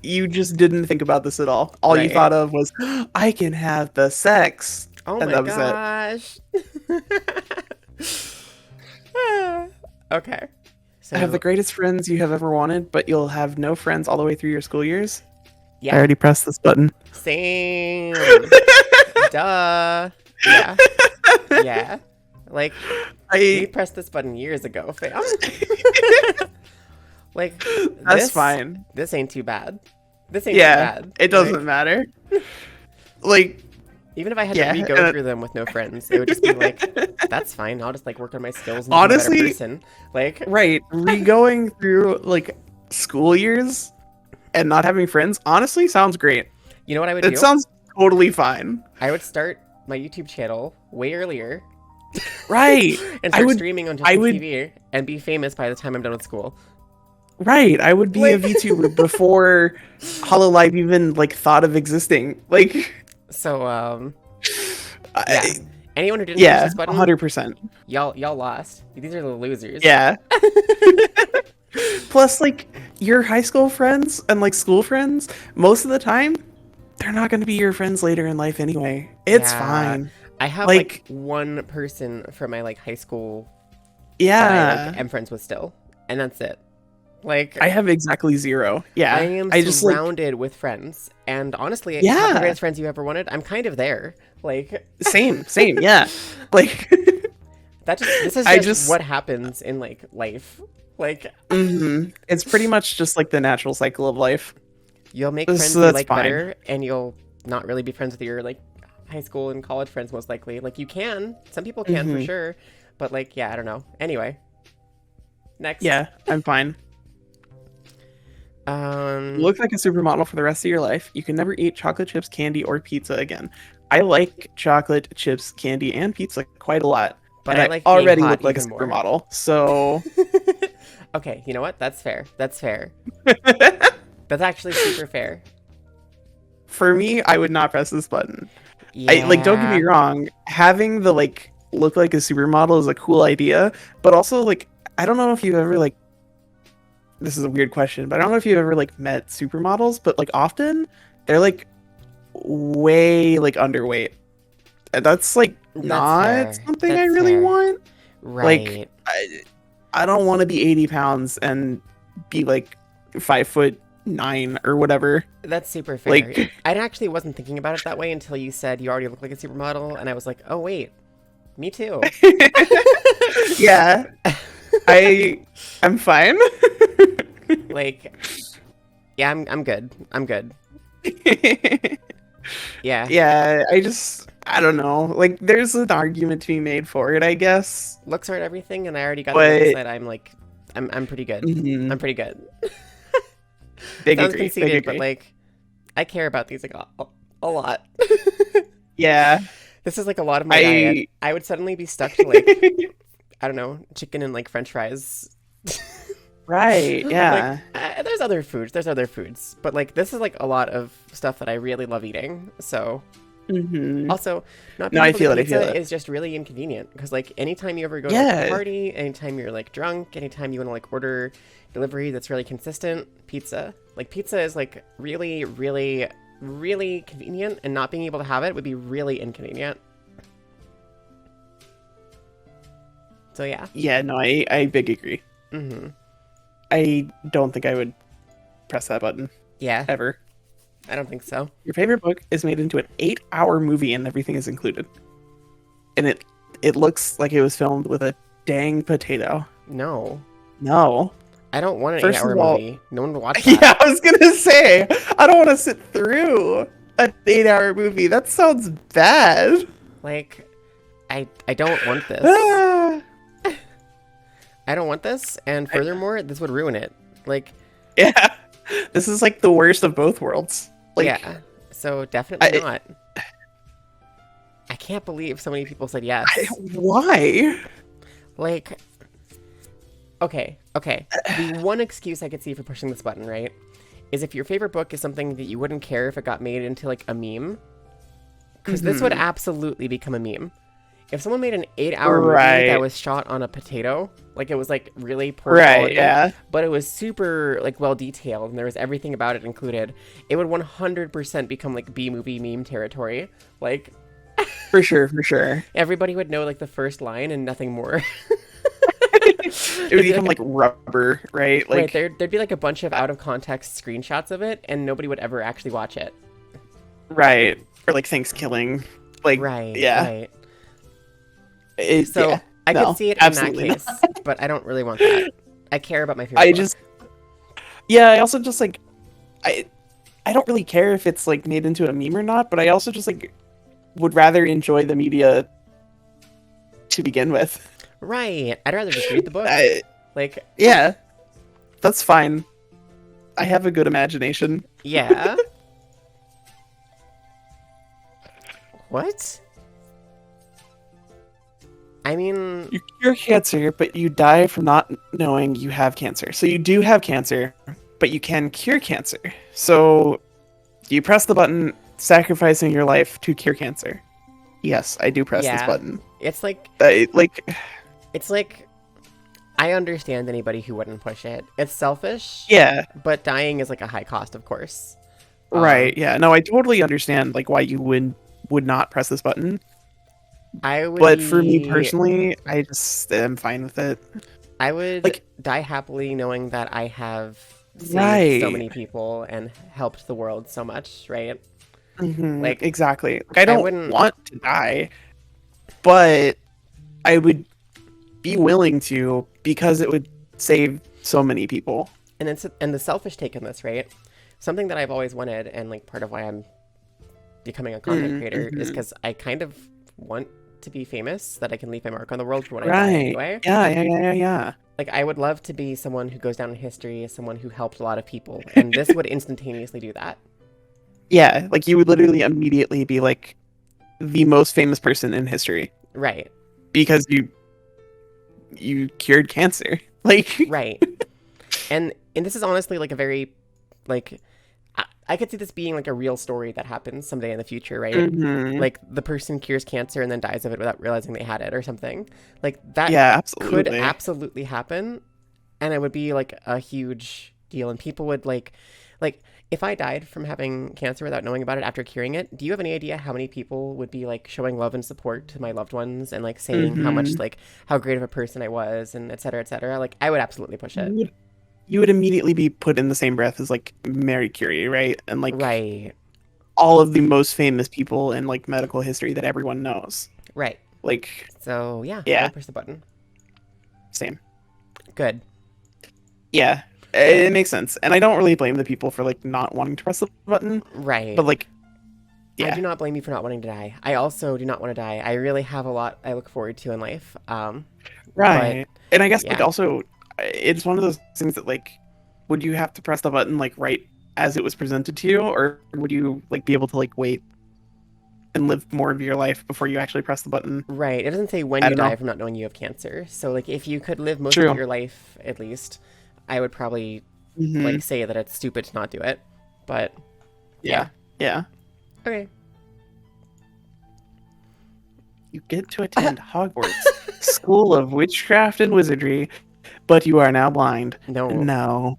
You just didn't think about this at all. All you Right. thought of was, I can have the sex. Oh And my that was it. gosh. Okay. I have the So, greatest friends you have ever wanted, but you'll have no friends all the way through your school years. I yeah. already pressed this button. Same. Duh. Yeah. Yeah. Like, we I pressed this button years ago, fam. Like, That's this fine. this ain't too bad. This ain't too Yeah, bad. it doesn't Like, matter. Like, even if I had to yeah. re-go through them with no friends, it would just be like, that's fine. I'll just like work on my skills and become a better Honestly, person. Like, right, re-going through like school years and not having friends honestly sounds great. you know what I would It do? sounds totally fine. I would start my YouTube channel way earlier Right. and I start would streaming on I Justin would TV and be famous by the time I'm done with school. right. I would be a Like, VTuber before Hololive even like thought of existing. Like so yeah. I, Anyone who didn't push yeah, this button, 100%. y'all lost. These are the losers. Yeah. Plus like your high school friends and like school friends, most of the time they're not going to be your friends later in life anyway. It's Yeah. fine. I have like Like one person from my like high school that I like yeah, am friends with still, and that's it. Like, I have exactly zero. Yeah. I am I just like surrounded with friends, and honestly, have the yeah, greatest friends you ever wanted. I'm kind of there. Like, same, yeah. Like this is I just just what happens in like life. Like, it's pretty much just like the natural cycle of life. you'll make friends So you that's like fine. better, and you'll not really be friends with your like high school and college friends most likely. Like, you can, some people can for Mhm. sure, but like, yeah, I don't know. Anyway, next. Yeah, I'm fine. You Um, look like a supermodel for the rest of your life. You can never eat chocolate chips, candy, or pizza again. I like chocolate chips, candy, and pizza quite a lot. but And I I like being already hot look like a even more. supermodel. So Okay, you know what? That's fair. That's fair. That's actually super fair. for me, I would not press this button. I like don't get Yeah. me wrong, having the like look like a supermodel is a cool idea, but also like I don't know if you've ever like this is a weird question, but I don't know if you've ever like met supermodels, but like often they're like way like underweight. And that's like That's not fair. something I That's really fair. want. Like Right. I don't want to be 80 pounds and be like 5'9" or whatever. That's super fair. Like I actually wasn't thinking about it that way until you said you already look like a supermodel, and I was like, oh wait, me too. yeah, I'm fine. Like, yeah, I'm good. I'm good. Yeah. Yeah, I don't know. Like there's an argument to be made for it, I guess. Looks aren't everything, and I already got the But looks that I'm like, I'm pretty good. mhm, I'm pretty good. big Sounds agree, big conceited, but agree. like, I care about these like a lot. Yeah, This is like a lot of my diet. I would suddenly be stuck to like, I don't know, chicken and like French fries. right, yeah. Like, there's other foods. There's other foods, but like this is like a lot of stuff that I really love eating. So Hmm. also, not No, being I able to feel it, I pizza feel it. is just really inconvenient because like anytime you ever go to like, a Yeah, party, anytime you're like drunk, anytime you want to like order delivery that's really consistent, pizza. Like pizza is like really, really, really convenient, and not being able to have it would be really inconvenient. So yeah. yeah, no, I big agree. Mm-hmm. I don't think I would press that button Yeah, ever. I don't think so. Your favorite book is made into an 8-hour movie and everything is included. And it looks like it was filmed with a dang potato. No. No. I don't want an First 8-hour of all- movie. No one would watch that. Yeah, I was gonna say, I don't want to sit through an 8-hour movie. That sounds bad. Like, I don't want this. Ah. I don't want this, and furthermore, this would ruin it. Like, Yeah. This is like the worst of both worlds. Like, yeah. So definitely I- not. I can't believe so many people said yes. why? Like, okay. The one excuse I could see for pushing this button, right, is if your favorite book is something that you wouldn't care if it got made into like a meme, because this would absolutely become a meme. If someone made an 8-hour movie that was shot on a potato, like it was like really poor quality, yeah. but it was super like well detailed and there was everything about it included, it would 100% become like B-movie meme territory. Like For sure. everybody would know like the first line and nothing more. It would become like rubber, right? Like, right, there'd be like a bunch of out of context screenshots of it and nobody would ever actually watch it. right. Or like Thanksgiving. Like, Right, yeah. right. It, So yeah. I No, could see it in that absolutely case, but I don't really want that. I care about my favorite I book. just, yeah, I also just like, I don't really care if it's like made into a meme or not, but I also just like would rather enjoy the media to begin with. Right. I'd rather just read the book. Like, Yeah, that's fine. I have a good imagination. yeah. What? I mean, You cure cancer, but you die from not knowing you have cancer. So you do have cancer, but you can cure cancer. So you press the button, sacrificing your life to cure cancer. Yes, I do press this yeah. button. It's like I understand anybody who wouldn't push it. It's selfish. yeah, But dying is like a high cost, of course. right. Yeah, no, I totally understand like why you would not press this button. I would But for me personally, I just am fine with it. I would like- die happily knowing that I have saved Right. so many people and helped the world so much, right? Mhm, Like, exactly. Like, I don't wouldn't- want to die, but I would be willing to because it would save so many people. And then and the selfish take on this, right? Something that I've always wanted, and like part of why I'm becoming a content creator is because I kind of want to be famous, that I can leave my mark on the world for when I die anyway. Yeah. Like, I would love to be someone who goes down in history as someone who helped a lot of people, and this would instantaneously do that. Yeah, like you would literally immediately be like the most famous person in history Right. because you cured cancer. Like, Right. And this is honestly like a very like I could see this being like a real story that happens someday in the future, right? mhm. Like the person cures cancer and then dies of it without realizing they had it or something. Like that Yeah, could absolutely. absolutely happen, and it would be like a huge deal, and people would like if I died from having cancer without knowing about it after curing it, do you have any idea how many people would be like showing love and support to my loved ones and like saying how much like how great of a person I was and et cetera, et cetera? Like I would absolutely push it. You would immediately be put in the same breath as like Mary Curie, right? And like Right. all of the most famous people in like medical history that everyone knows. Right. Like, So yeah, Yeah. I'll push the button. same. Good. Yeah, it makes sense. And I don't really blame the people for like not wanting to press the button, Right. but like, I yeah, do not blame you for not wanting to die. I also do not want to die. I really have a lot I look forward to in life. right. And I guess like yeah. also, it's one of those things that like, would you have to press the button like right as it was presented to you, or would you like be able to like wait and live more of your life before you actually press the button? Right. It doesn't say when I you don't know. die from not knowing you have cancer. So like if you could live most True. of your life at least, I would probably Mhm. like say that it's stupid to not do it. But yeah. okay. You get to attend Hogwarts, School of Witchcraft and Wizardry, but you are now blind. No. No.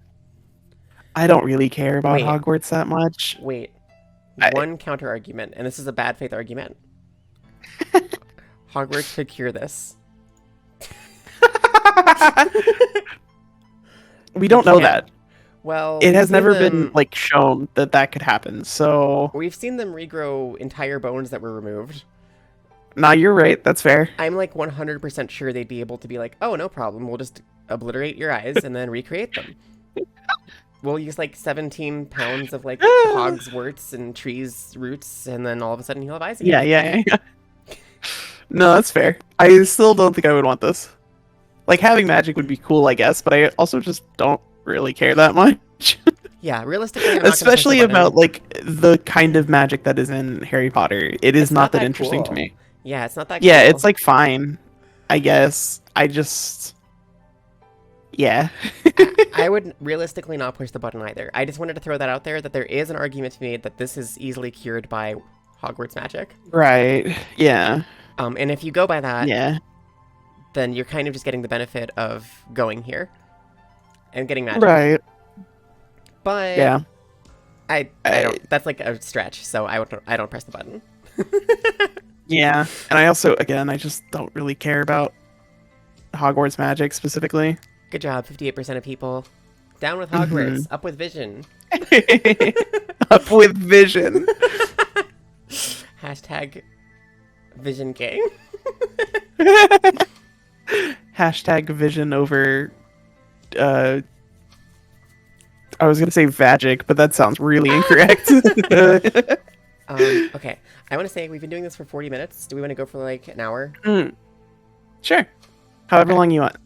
I don't really care about Wait. Hogwarts that much. Wait. I- One counter argument, and this is a bad faith argument. Hogwarts could cure this. We don't know can't. that. Well, It we've has seen never them- been like shown that that could happen. So, We've seen them regrow entire bones that were removed. nah, you're right. That's fair. I'm like 100% sure they'd be able to be like, oh, no problem. We'll just obliterate your eyes and then recreate them. We'll use like 17 pounds of like hog's worts and trees roots, and then all of a sudden he'll have eyes again. Yeah. No, that's fair. I still don't think I would want this. Like, having magic would be cool, I guess, but I also just don't really care that much. Yeah, realistically, I'm not gonna press the Especially button. about like the kind of magic that is in Harry Potter. It is It's not that interesting to cool. me. Yeah, it's not that Yeah, cool. it's like fine, I guess. I just, yeah. I would realistically not push the button either. I just wanted to throw that out there, that there is an argument to be made that this is easily cured by Hogwarts magic. Right. Yeah. And if you go by that, Yeah. then you're kind of just getting the benefit of going here and getting magic. Right. But Yeah. I don't. That's like a stretch, so I don't press the button. Yeah. And I also, again, I just don't really care about Hogwarts magic specifically. Good job, 58% of people. Down with Mhm. Hogwarts, up with Vision. Up with Vision. Hashtag Vision Gang. Hashtag Vision over. I was gonna say Vagic, but that sounds really incorrect. Okay, I want to say we've been doing this for 40 minutes. Do we want to go for like an hour? Sure. However long you want.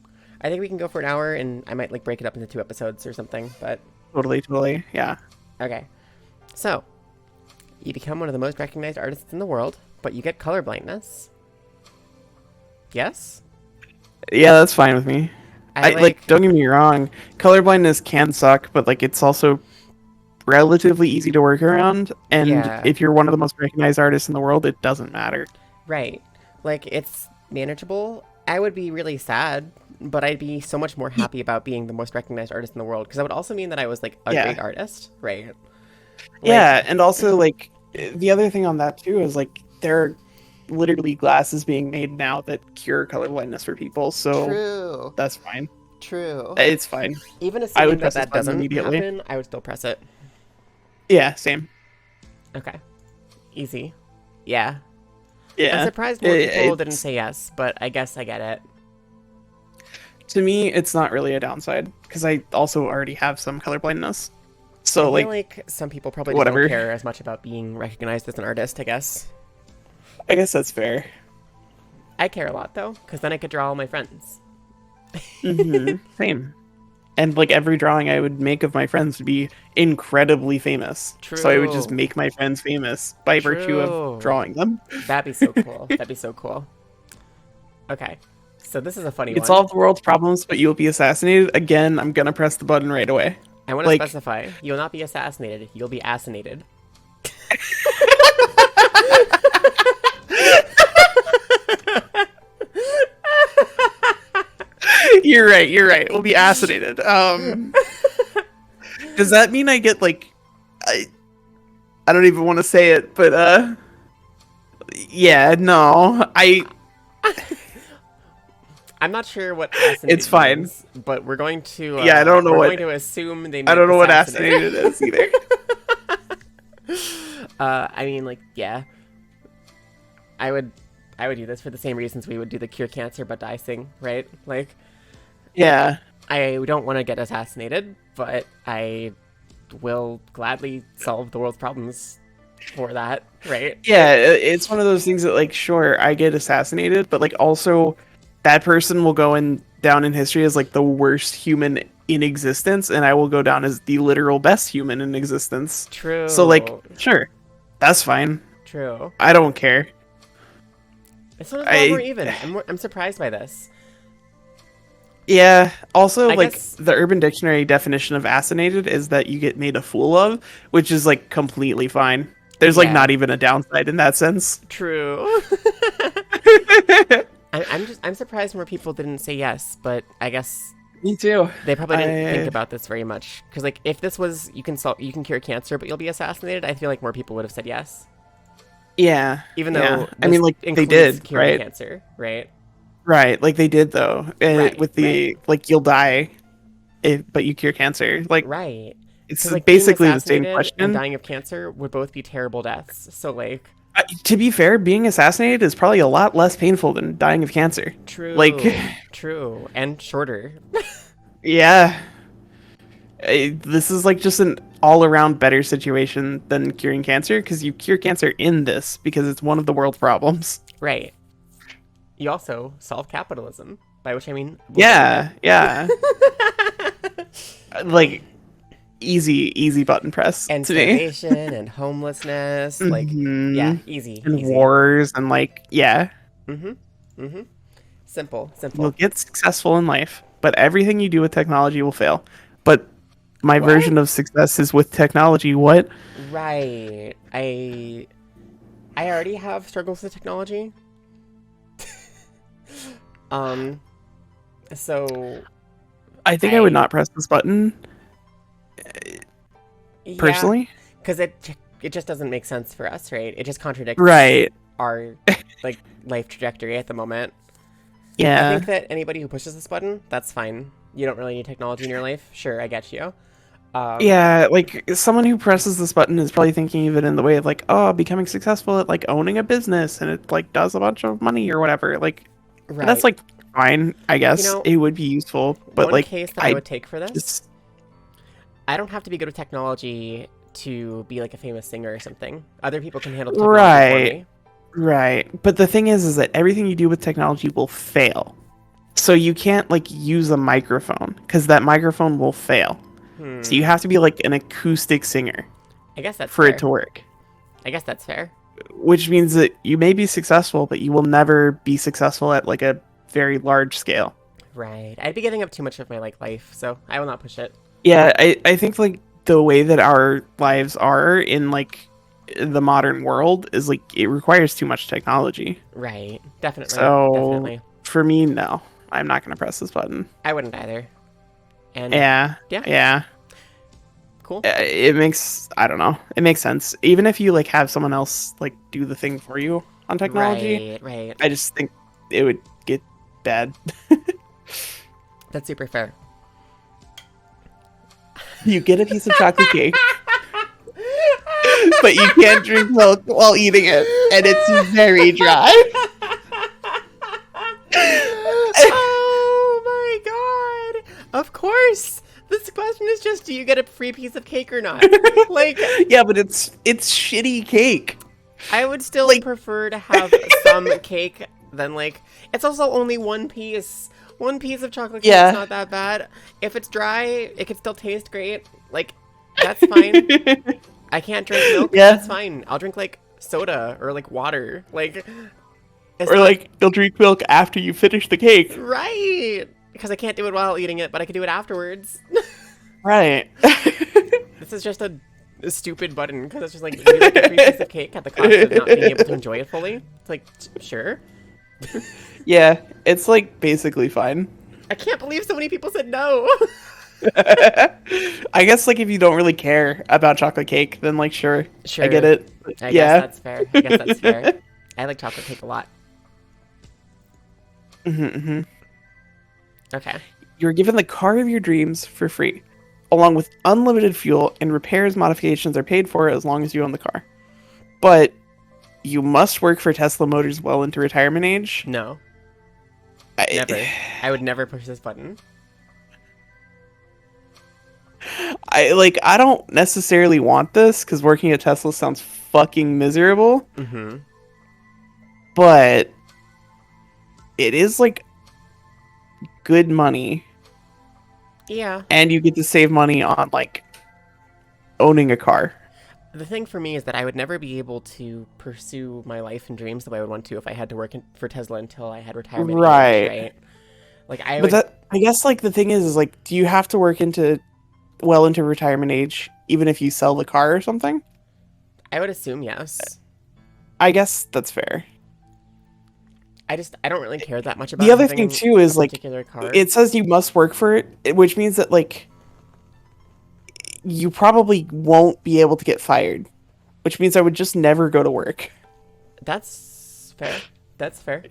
I think we can go for an hour, and I might like break it up into 2 episodes or something. But Totally. Yeah. okay, so you become one of the most recognized artists in the world, but you get color blindness. Yes. Yeah, that's fine with me. I Like, don't get me wrong, colorblindness can suck, but like it's also relatively easy to work around. And Yeah. if you're one of the most recognized artists in the world, it doesn't matter. Right. Like, it's manageable. I would be really sad, but I'd be so much more happy about being the most recognized artist in the world, because that would also mean that I was, like, a Yeah. great artist, right? Like, Yeah, and also like the other thing on that too is like there are literally glasses being made now that cure colorblindness for people, so True. that's fine. True. It's fine. Even I assuming would that press this that button doesn't immediately. happen, I would still press it. Yeah, same. Okay. Easy. Yeah. Yeah. I'm surprised more people didn't It's- say yes, but I guess I get it. To me, it's not really a downside because I also already have some colorblindness. So I feel like, like some people probably just whatever. don't care as much about being recognized as an artist, I guess. I guess that's fair. I care a lot, though, because then I could draw all my friends. Same. And like every drawing I would make of my friends would be incredibly famous. So I would just True. make my friends famous by virtue True. of drawing them. That'd be so cool. That'd be so cool. Okay. So this is a funny You can one. solve the world's problems, but you'll be assassinated. Again, I'm gonna press the button right away. I want to like- specify. You'll not be assassinated. You'll be assassinated. You're right. We'll be assassinated. Does that mean I get like I don't even want to say it, but yeah, no. I'm not sure what assassinated It's fine. means, but we're going to Yeah, I don't know we're what- going to assume they meant I don't know what assassinated. assassinated is either. I mean, like, yeah. I would do this for the same reasons we would do the cure cancer but dicing, right? Like, Yeah. I don't want to get assassinated, but I will gladly solve the world's problems for that, right? Yeah, it's one of those things that like sure, I get assassinated, but like also that person will go down in history as like the worst human in existence, and I will go down as the literal best human in existence. True. So like, sure. That's fine. True. I don't care. This one's a lot more even. I'm surprised by this. Yeah. Also, I like guess- the Urban Dictionary definition of assassinated is that you get made a fool of, which is like completely fine. There's like Yeah. not even a downside in that sense. True. I'm surprised more people didn't say yes, but I guess Me too. they probably didn't think about this very much. Because like, if this was you can cure cancer, but you'll be assassinated, I feel like more people would have said yes. Yeah. Even though yeah. I mean, this like they includes did, curing right? cancer, right? Right. Like they did though, Right, with the like you'll die, but you cure cancer. Like Right. it's 'Cause, like, being basically the same assassinated question. and dying of cancer would both be terrible deaths. So like, To be fair, being assassinated is probably a lot less painful than dying of cancer. true. Like- true and shorter. Yeah. This is like just an all-around better situation than curing cancer because you cure cancer in this because it's one of the world's problems. Right. You also solve capitalism, by which I mean Yeah. Like easy button press and to me. starvation and homelessness, like Mhm. yeah, easy. And easy. wars and like yeah. Simple. You'll get successful in life, but everything you do with technology will fail. But my version of success is with technology. What? Right. I already have struggles with technology. Um, so I think I would I not press this button yeah, personally. because it just doesn't make sense for us, right? It just contradicts Right. our like life trajectory at the moment. I think Yeah. that anybody who pushes this button, that's fine. You don't really need technology in your life. Sure, I get you. Um, Yeah, like someone who presses this button is probably thinking of it in the way of like, oh, becoming successful at like owning a business and it like does a bunch of money or whatever. Like that's right. like fine, I You guess. know, It would be useful, but one like case that I I would take for this, just I don't have to be good with technology to be like a famous singer or something. Other people can handle the technology for right, me. right. But the thing is that everything you do with technology will fail. So you can't like use a microphone because that microphone will fail. So you Hmm. have to be like an acoustic singer I guess that's for it fair. to work. I guess that's fair. Which means that you may be successful, but you will never be successful at like a very large scale. Right. I'd be giving up too much of my like life, so I will not push it. Yeah, I think like the way that our lives are in like the modern world is like it requires too much technology. Right. Definitely. So Definitely. for me, no, I'm not gonna press this button. I wouldn't either. And Yeah, yeah, yeah. cool. It makes I don't know. It makes sense. Even if you like have someone else like do the thing for you on technology, Right. Right. I just think it would get bad. That's super fair. You get a piece of chocolate cake, but you can't drink milk while eating it, and it's very dry. Oh my god! Of course! This question is just, do you get a free piece of cake or not? Like, Yeah, but it's shitty cake. I would still Like prefer to have some cake than, like, it's also only one piece. One piece of chocolate cake's yeah. not that bad. If it's dry, it can still taste great. Like, that's fine. I can't drink milk. Yeah. That's fine. I'll drink, like, soda or, like, water. Like, it's Or not like you'll drink milk after you finish the cake. right. Because I can't do it while eating it, but I can do it afterwards. Right. This is just a stupid button because it's just like, would you like a free piece of cake at the cost of not being able to enjoy it fully? It's like, sure. Yeah, it's like basically fine. I can't believe so many people said no. I guess like if you don't really care about chocolate cake, then like sure, Sure. I get it. I guess Yeah. that's fair. I guess that's fair. I like chocolate cake a lot. Hmm. Okay. You're given the car of your dreams for free, along with unlimited fuel, and repairs modifications are paid for as long as you own the car. But you must work for Tesla Motors well into retirement age. No. I, Never. I would never push this button. I don't necessarily want this because working at Tesla sounds fucking miserable, Mm-hmm. but it is like good money, Yeah. and you get to save money on like owning a car. The thing for me is that I would never be able to pursue my life and dreams the way I would want to if I had to work for Tesla until I had retirement Right. age, right? Like I But would. that I guess like the thing is like, do you have to work into well into retirement age even if you sell the car or something? I would assume yes. I guess that's fair. I don't really care that much about The other having thing too is a like particular car. it says you must work for it, which means that like you probably won't be able to get fired, which means I would just never go to work. That's fair. That's fair.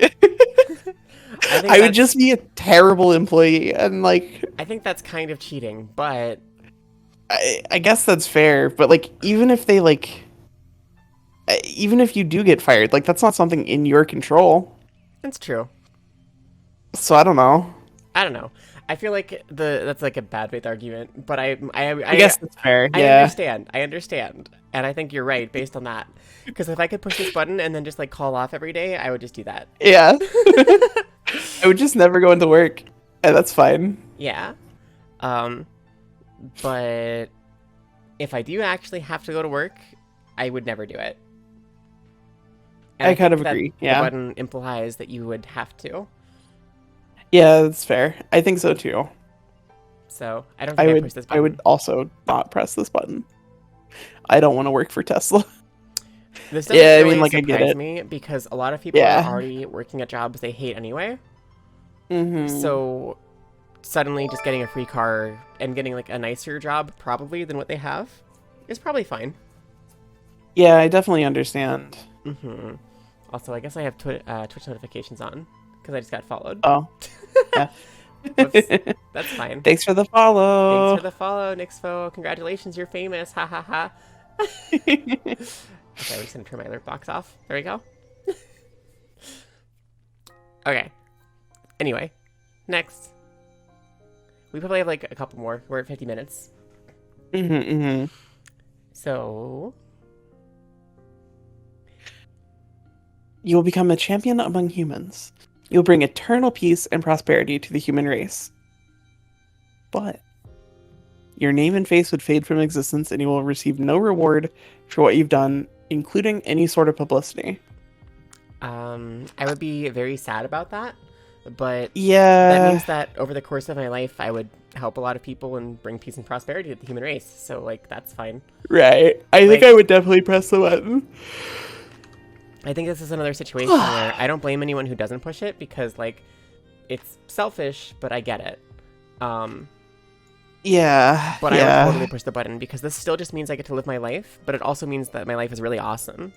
I would just be a terrible employee, and like I think that's kind of cheating, but I guess that's fair. But like even if they like, even if you do get fired, like that's not something in your control. it's true. So I don't know. I don't know. I feel like that's like a bad faith argument, but I guess that's fair. I Yeah. understand. I understand. And I think you're right based on that. Because if I could push this button and then just like call off every day, I would just do that. Yeah. I would just never go into work, and that's fine. Yeah. But if I do actually have to go to work, I would never do it. And I kind think of that agree. The Yeah. button implies that you would have to. Yeah, that's fair. I think so too. So I don't think I push this button. I would also not press this button. I don't want to work for Tesla. This doesn't Yeah, I really mean, like, I get surprise it. me because a lot of people Yeah. are already working at jobs they hate anyway. Mm-hmm. So suddenly just getting a free car and getting like a nicer job probably than what they have is probably fine. Yeah, I definitely understand. Mm-hmm. Also, I guess I have Twitch notifications on because I just got followed. Oh, yeah. Whoops. That's fine. Thanks for the Thanks for follow. the follow, Nixfo. Congratulations, you're famous. Ha ha ha. Okay, we're just gonna turn my alert box off. There we go. Okay. Anyway, next. We probably have like a couple more. We're at 50 minutes. Mm-hmm, mm-hmm. So, You will become a champion among humans. You will bring eternal peace and prosperity to the human race. But your name and face would fade from existence, and you will receive no reward for what you've done, including any sort of publicity. I would be very sad about that, but that Yeah, means that over the course of my life, I would help a lot of people and bring peace and prosperity to the human race. So, like, that's fine. right. I think Like, I would definitely press the button. I think this is another situation where I don't blame anyone who doesn't push it because, like, it's selfish, but I get it. Yeah, But I yeah. would totally push the button because this still just means I get to live my life, but it also means that my life is really awesome.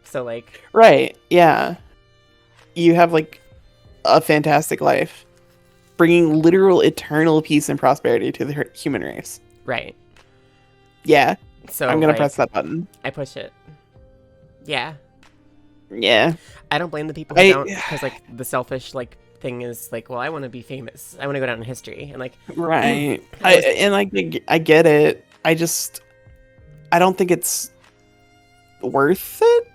So, like, Right, yeah. You have, like, a fantastic life, bringing literal eternal peace and prosperity to the human race. right. Yeah, So, I'm gonna like, press that button. I push it. Yeah. Yeah. I don't blame the people who don't because, like, the selfish, like, thing is, like, well, I want to be famous. I want to go down in history. And, like, Right. I was- I get it. I don't think it's worth it.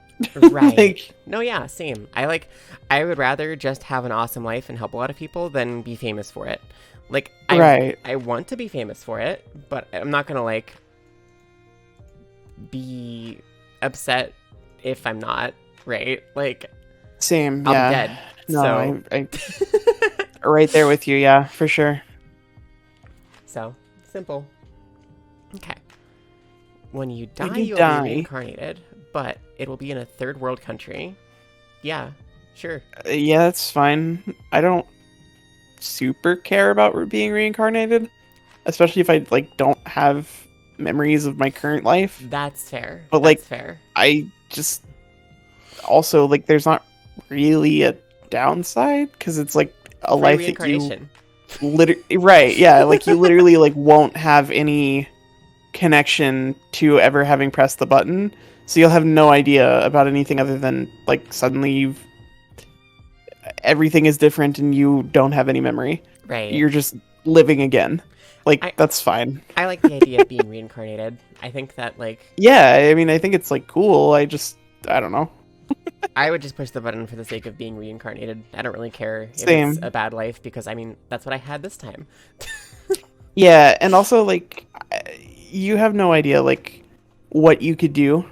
right. Like, No, yeah, same. I would rather just have an awesome life and help a lot of people than be famous for it. Like, right. I want to be famous for it, but I'm not gonna, like, be upset if I'm not, right? Like, Same. I'll Yeah. be dead. No, So, I right there with you. Yeah, for sure. so simple. Okay. When you die, When you you'll die. be reincarnated, but it will be in a third world country. Yeah, sure. Yeah, that's fine. I don't super care about being reincarnated, especially if I like don't have memories of my current life. That's fair. But, That's like, fair. I just also, like, there's not really a downside because it's like a Free life that you reincarnation. literally right, yeah, like you literally like won't have any connection to ever having pressed the button, so you'll have no idea about anything other than like suddenly everything is different and you don't have any memory. Right. You're just living again. Like, that's fine. I like the idea of being reincarnated. I think that, like, Yeah, I mean, I think it's like cool. I don't know. I would just push the button for the sake of being reincarnated. I don't really care if Same. it's a bad life because, I mean, that's what I had this time. Yeah, and also, like, you have no idea, like, what you could do.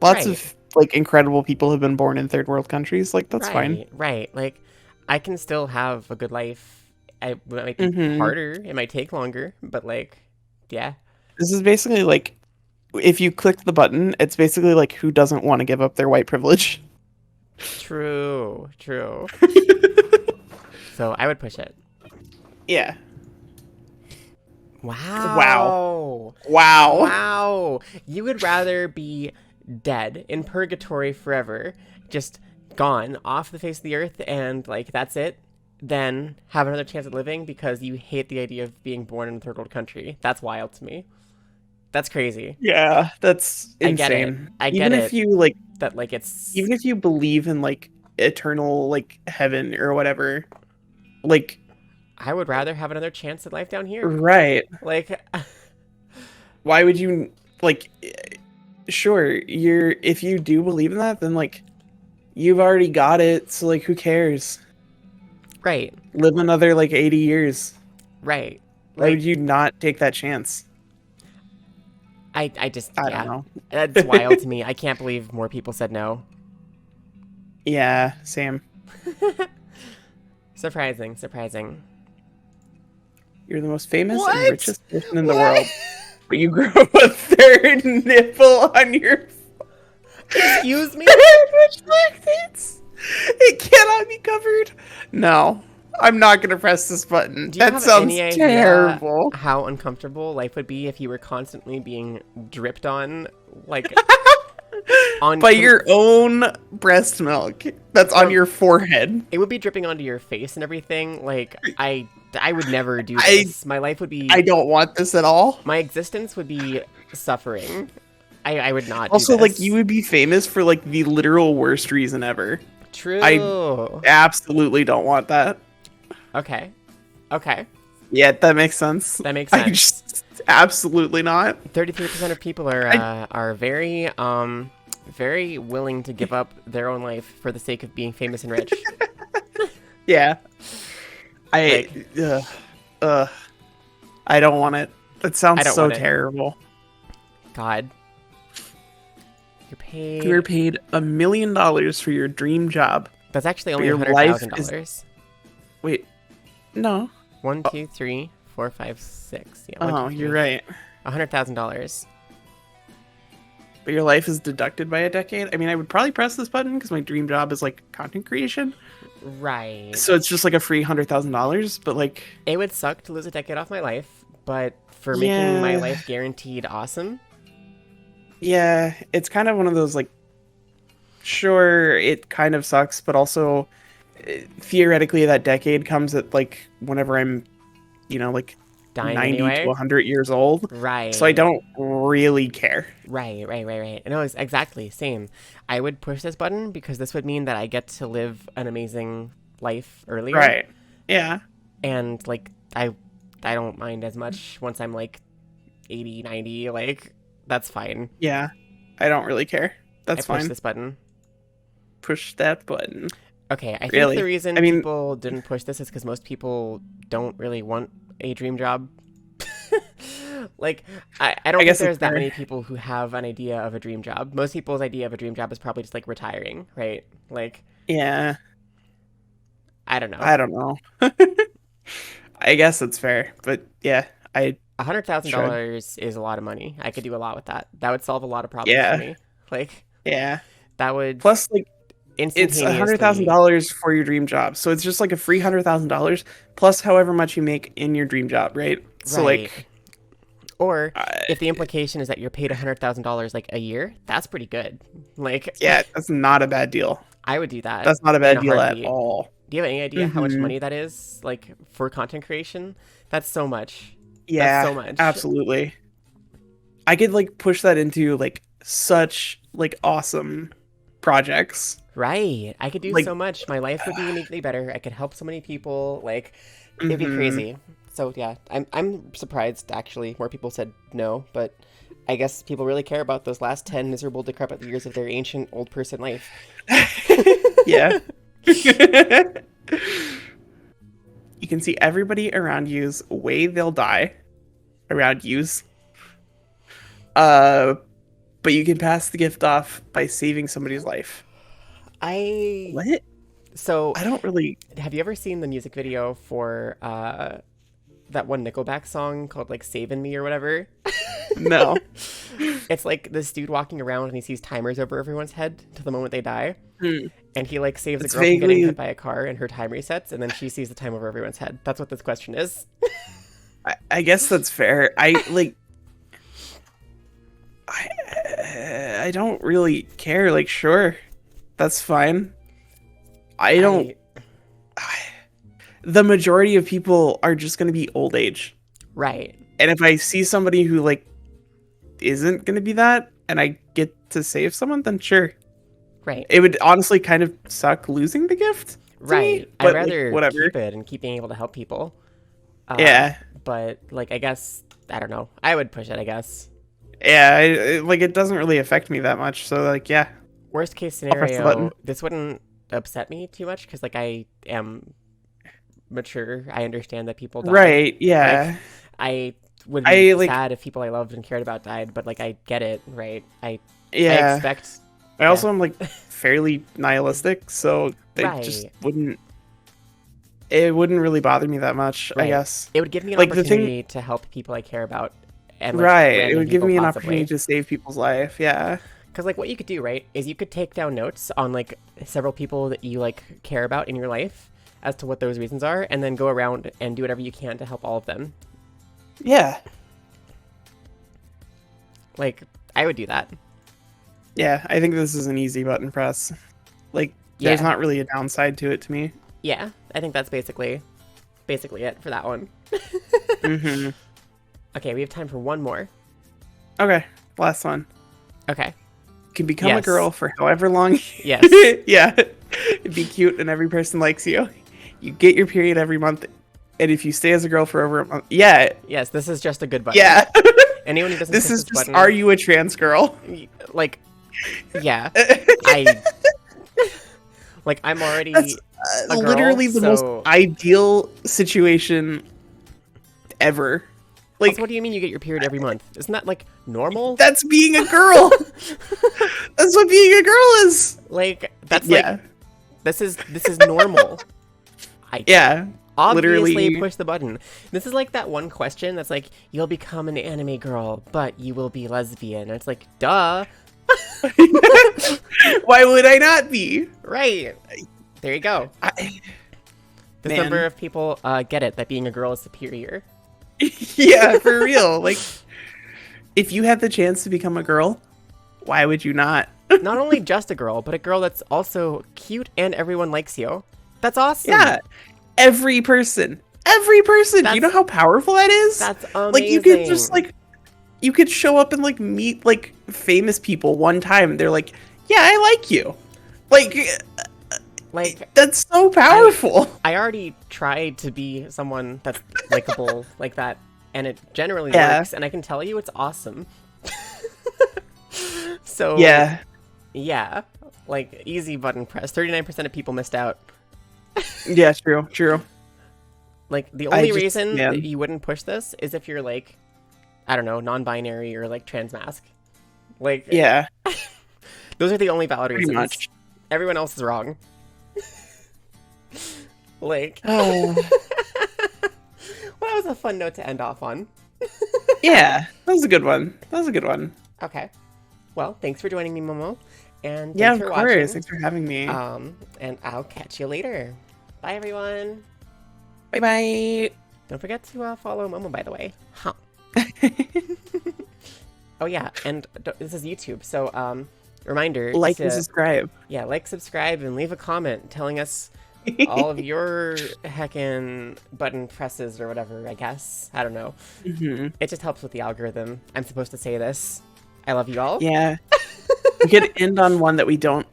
Lots Right. of, like, incredible people have been born in third world countries. Like, that's fine. Right. Like, I can still have a good life. It might be Mhm. harder. It might take longer, but, like, yeah. This is basically, like, if you click the button, it's basically, like, who doesn't want to give up their white privilege? True. So I would push it. Yeah. Wow. Wow. Wow. You would rather be dead in purgatory forever, just gone off the face of the earth and, like, that's it, than have another chance at living because you hate the idea of being born in a third world country. That's wild to me. That's crazy. Yeah, that's I get it. insane. I get even it. if you, like, That, like, it's... even if you believe in, like, eternal, like, heaven or whatever, like, I would rather have another chance at life down here. right. Like, Why would you, like, sure, if you do believe in that, then, like, you've already got it, so, like, who cares? right. Live another, like, 80 years. Right. Why Like, would you not take that chance? I just, I yeah. don't know. That's wild to me. I can't believe more people said no. Yeah, same. Surprising. You're the most famous What? and richest person in the What? world, but you grow a third nipple on your Excuse me? which lactates. It cannot be covered. No. I'm not gonna press this button. Do you That have sounds any idea terrible. how uncomfortable life would be if you were constantly being dripped on, like, on By your own breast milk that's on From- your forehead. It would be dripping onto your face and everything. Like, I would never do I- this. My life would be, I don't want this at all. my existence would be suffering. I would not Also, do this. like, you would be famous for, like, the literal worst reason ever. True. Absolutely don't want that. Okay. Okay. Yeah, that makes sense. That makes sense. I just absolutely not. 33% of people are very very willing to give up their own life for the sake of being famous and rich. Yeah. I Like- I don't want it. That I sounds don't so want it. terrible. God. You're paid. You were paid $1 million for your dream job. That's actually but only your life $100,000. Wait, no. 1, 2, 3, 4, 5, 6. Yeah. Oh, you're right. $100,000. But your life is deducted by a decade. I mean, I would probably press this button because my dream job is like content creation. Right. So it's just like a free $100,000. But like, It would suck to lose a decade off my life, but for making my Yeah. life guaranteed awesome. yeah, it's kind of one of those like, sure, it kind of sucks, but also theoretically that decade comes at like whenever I'm, like Dying 90 anyway. to 100 years old. Right. So I don't really care. Right. No, it's exactly same. I would push this button because this would mean that I get to live an amazing life earlier. Right. Yeah. And like I don't mind as much once I'm like 80, 90, like that's fine. Yeah. I don't really care. That's I push fine. this button. Push that button. Okay, I think Really? the reason I mean- people didn't push this is because most people don't really want a dream job. Like, I don't think guess there's it's that fair. many people who have an idea of a dream job. Most people's idea of a dream job is probably just like retiring, right? Like, Yeah. I don't know. I don't know. I guess it's fair. But yeah, $100,000 is a lot of money. I could do a lot with that. That would solve a lot of problems Yeah. for me. Like, yeah. that would Plus, like, it's instantaneously... $100,000 for your dream job. So it's just like a free $100,000 plus however much you make in your dream job, right? So Right. like, Or if the implication is that you're paid $100,000 like a year, that's pretty good. Like, yeah, that's not a bad deal. I would do that. That's not a in bad deal at heartbeat. all. Do you have any idea how much Mhm. money that is, like, for content creation? That's so much. Yeah, so much. absolutely. I could like push that into like such like awesome projects. Right. I could do Like- so much. My life would be immediately better. I could help so many people. Like, it'd be Mhm. crazy. So, yeah, I'm surprised, actually. More people said no, but I guess people really care about those last 10 miserable, decrepit years of their ancient old person life. Yeah. You can see everybody around you's way they'll die. Around you's. But you can pass the gift off by saving somebody's life. What? So, I don't really. have you ever seen the music video for that one Nickelback song called, like, Savin' Me or whatever? No. It's like this dude walking around and he sees timers over everyone's head to the moment they die. Hmm. And he like saves It's a girl from getting vaguely- hit by a car and her time resets and then she sees the time over everyone's head. That's what this question is. I guess that's fair. I don't really care. Like, sure, that's fine. I don't. The majority of people are just going to be old age, Right. and if I see somebody who like isn't going to be that, and I get to save someone, then sure. Right. It would honestly kind of suck losing the gift. to me, Right. but, I'd like, rather whatever. keep it and keep being able to help people. Yeah. But like I guess I don't know. I would push it, I guess. Yeah, it doesn't really affect me that much. So like, yeah, Worst case press the scenario, button. this wouldn't upset me too much because like I am mature. I understand that people die. right, yeah. I would be I, like- sad if people I loved and cared about died, but like I get it, right? I Yeah. expect I also am like fairly nihilistic, so it Right. just wouldn't. It wouldn't really bother me that much, I Right. guess. it would give me an Like, the thing- opportunity to help people I care about. And like, Right. It random would give people me an possibly. opportunity to save people's life. Yeah. Because like what you could do, right, is you could take down notes on like several people that you like care about in your life, as to what those reasons are, and then go around and do whatever you can to help all of them. Yeah. Like, I would do that. Yeah, I think this is an easy button press. Like, there's Yeah. not really a downside to it to me. Yeah, I think that's basically it for that one. Mm-hmm. Okay, we have time for one more. Okay, last one. Okay. You can become a Yes. girl for however long. Yes. Yeah. It'd be cute and every person likes you. You get your period every month. And if you stay as a girl for over a month. Yeah. Yes, this is just a good button. Yeah. Anyone who doesn't This push is this just, button, are you a trans girl? like, yeah, I'm already That's a girl, literally the most so- ideal situation ever. Like, Also, what do you mean you get your period every month? Isn't that like normal? that's being a girl. That's what being a girl is. Like that's Yeah. like this is normal. I Yeah. obviously literally. push the button. This is like that one question that's like, you'll become an anime girl, but you will be lesbian. And it's like, duh. Why would I not be? Right. There you go. This Man. number of people get it, that being a girl is superior. Yeah, for real. Like, if you had the chance to become a girl, why would you not? Not only just a girl, but a girl that's also cute and everyone likes you. That's awesome. Yeah. Every person. Every person. Do you know how powerful that is? That's amazing. Like, you could just, like, you could show up and, like, meet, like, famous people one time and they're like, yeah, I like you. Like, That's so powerful. I already tried to be someone that's likable like that, and it generally Yeah. works, and I can tell you it's awesome. So, Yeah. yeah, like, easy button press. 39% of people missed out. Yeah, true. True. Like, the only just- reason man. that you wouldn't push this is if you're, like, I don't know, non-binary or, like, transmasc. Like, Yeah. those are the only valid Pretty reasons. much. Everyone else is wrong. Like, Oh. well, that was a fun note to end off on. Yeah. That was a good one. That was a good one. Okay. Well, thanks for joining me, Momo. And Yeah, thanks of for course. watching. Thanks for having me. And I'll catch you later. Bye, everyone. Bye-bye. Don't forget to follow Momo, by the way. Huh. Oh, yeah. And this is YouTube. So, reminder. Like to, and subscribe. Yeah, like, subscribe, and leave a comment telling us all of your heckin' button presses or whatever, I guess. I don't know. Mm-hmm. It just helps with the algorithm. I'm supposed to say this. I love you all. Yeah. We could end on one that we don't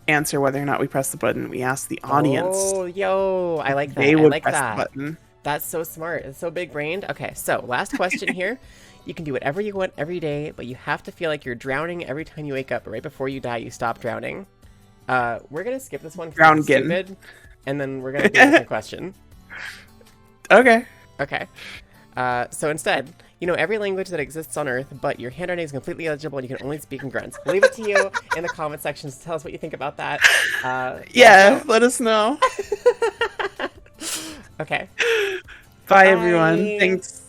answer whether or not we press the button. We ask the audience. Oh, yo, I like that. They I would like press that. the button. That's so smart. It's so big-brained. Okay, so last question here. You can do whatever you want every day, but you have to feel like you're drowning every time you wake up. But right before you die, you stop drowning. We're gonna skip this one because it's Drowngen. stupid, and then we're gonna do a different question. Okay. Okay. So instead, you know every language that exists on Earth, but your handwriting is completely illegible and you can only speak in grunts. We'll leave it to you in the comment sections. Tell us what you think about that. Yeah, let us know. Okay. Bye, Bye. everyone. Thanks.